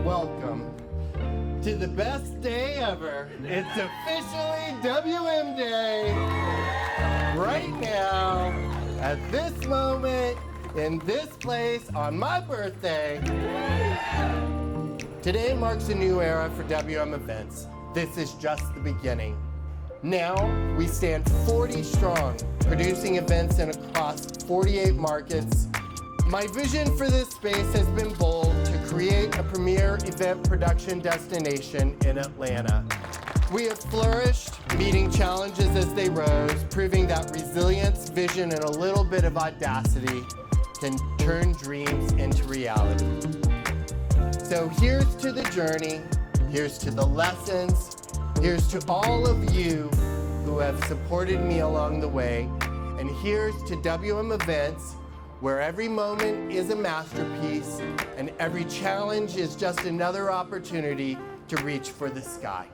Welcome to the best day ever. It's officially WM Day. Right now, at this moment, in this place, on my birthday. Today marks a new era for WM events. This is just the beginning. Now, we stand 40 strong, producing events in across 48 markets. My vision for this space has been bold, to create a premier event production destination in Atlanta. We have flourished, meeting challenges as they rose, proving that resilience, vision, and a little bit of audacity can turn dreams into reality. So here's to the journey, here's to the lessons, here's to all of you who have supported me along the way, and here's to WM Events, where every moment is a masterpiece and every challenge is just another opportunity to reach for the sky.